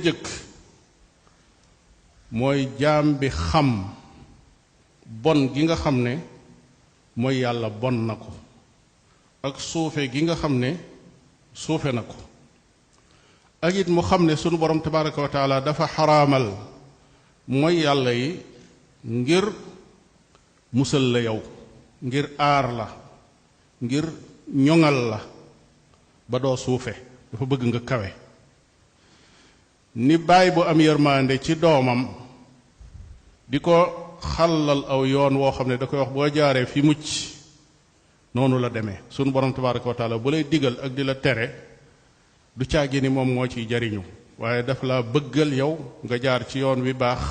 jëkk mooy jaam bi xam bon gi nga xam ne mooy yàlla bon na ko ak suufe gi nga xam ne suufe na ko ak it mu xam ne sunu borom tabaraka wa taala dafa xaraamal mooy yàlla yi ngir musal la yow ngir aar la ngir ñoŋal la ba doo suufe dafa bëgg nga kawe ni baay bu am yërmande ci doomam di ko xàllal aw yoon woo xam ne da koy wax boo jaaree fi mucc noonu la demee sunu borom tabaraka wa taala bu lay digal ak di la tere du caagi ni moom moo ciy jariñu waaye daf la bëggal yow nga jaar ci yoon wi baax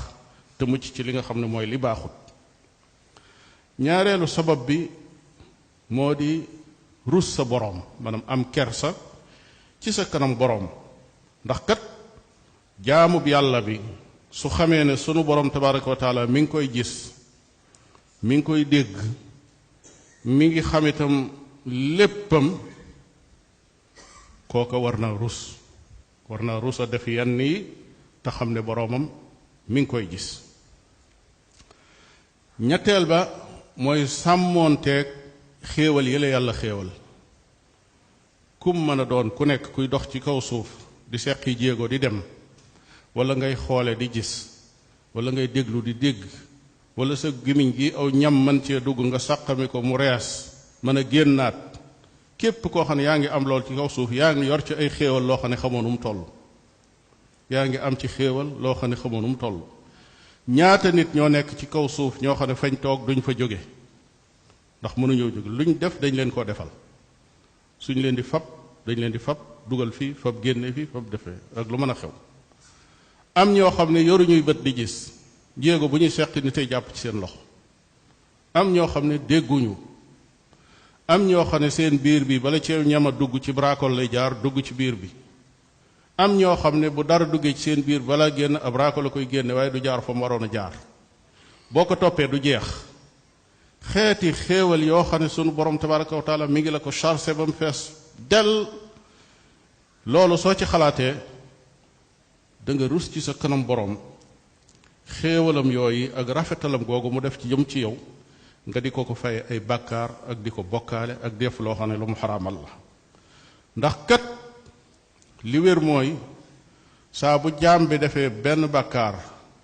te mucc ci li nga xam ne mooy li baaxut ñaareelu sabab bi moo di rus sa boroom maanaam am kersa ci sa kanam boroom ndax kat jaamub yàlla bi su xamee ne sunu borom tabaraka wa taala mi ngi koy gis mi ngi koy dégg mi ngi xam itam léppam kooka war naa rus a def yenn yi te xam ne boroomam mi ngi koy gis ñetteel ba mooy sàmmoonteeg xéewal yi la yàlla xéewal kum mën a doon ku nekk kuy dox ci kaw suuf di seqi jéego di dem wala ngay xoole di gis wala ngay déglu di dégg wala sa gémmiñ gi aw ñam mën cee dugg nga sàqami ko mu rees mën a génnaat képp koo xam ne yaa ngi am lool ci kaw suuf yaa ngi yor ci ay xéewal loo xam ne xamoo nu mu toll yaa ngi am ci xéewal loo xam ne xamoo nu mu toll ñaata nit ñoo nekk ci kaw suuf ñoo xam ne fañ toog duñ fa jóge ndax mënuñoo jóge luñ def dañ leen koo defal suñ leen di fab dañ leen di fab dugal fii fab génne fii fab defee ak lu mën a xew am ñoo xam ne yoruñuy bët di gis jéego bu ñuy seqi ni tey jàpp ci seen loxo am ñoo xam ne dégguñu am ñoo xam ne seen biir bi bala ci ñama dugg ci braakol lay jaar dugg ci biir bi am ñoo xam ne bu dara duggee ci seen biir bala génn ab braakol la koy génne waaye du jaar fa mu waroon a jaar boo ko toppee du jeex xeeti xéewal yoo xam ne sunu borom tabaraka wa taala mi ngi la ko chargé ba mu fees del loolu soo ci xalaatee da nga rus ci sa kanam borom xéewalam yooyu ak rafetalam googu mu def ci jëm ci yow nga di ko fay ay bàkkaar ak di ko bokkaale ak def loo xam ne lu mu xaraamal la ndax kat li wér mooy saa bu jaam bi defee benn bàkkaar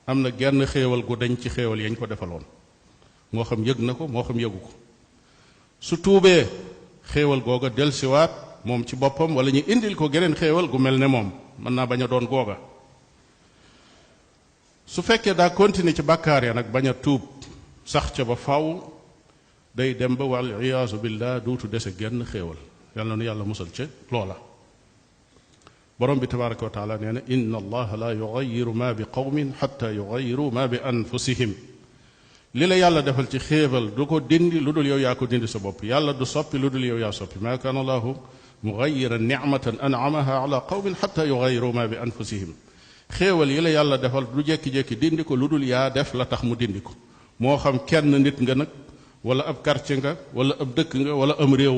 am na genn xéewal gu dañ ci xéewal yañ ko defaloon moo xam yëg na ko moo xam yëgu ko su tuubee xéewal googa delsiwaat moom ci boppam wala ñu indil ko geneen xéewal gu mel ne moom mën naa bañ a doon googa su fekkee daa continuer ci bàkkaar ya nag bañ a tuub sax ca ba faw day dem ba wal iyaasu billah duutu dese genn xéewal yàlla na yàlla musal ca loola borom bi tabaraka wa taala nee na inna allaha la yugayiru ma bi qawmin xatta yugayiru ma bi anfusihim li la yàlla defal ci xéewal du ko dindi lu dul yow yaa ko dindi sa bopp yàlla du soppi lu dul yow yaa soppi ma kaana allahu mugayiran nicmatan anamaha ala qawmin xatta yugayiru ma bi anfusihim xéewal yi la yàlla defal du jékki-jékki dindi ko lu dul yaa def la tax mu dindi ko moo xam kenn nit nga nag wala ab quartier nga wala ab dëkk nga wala am réew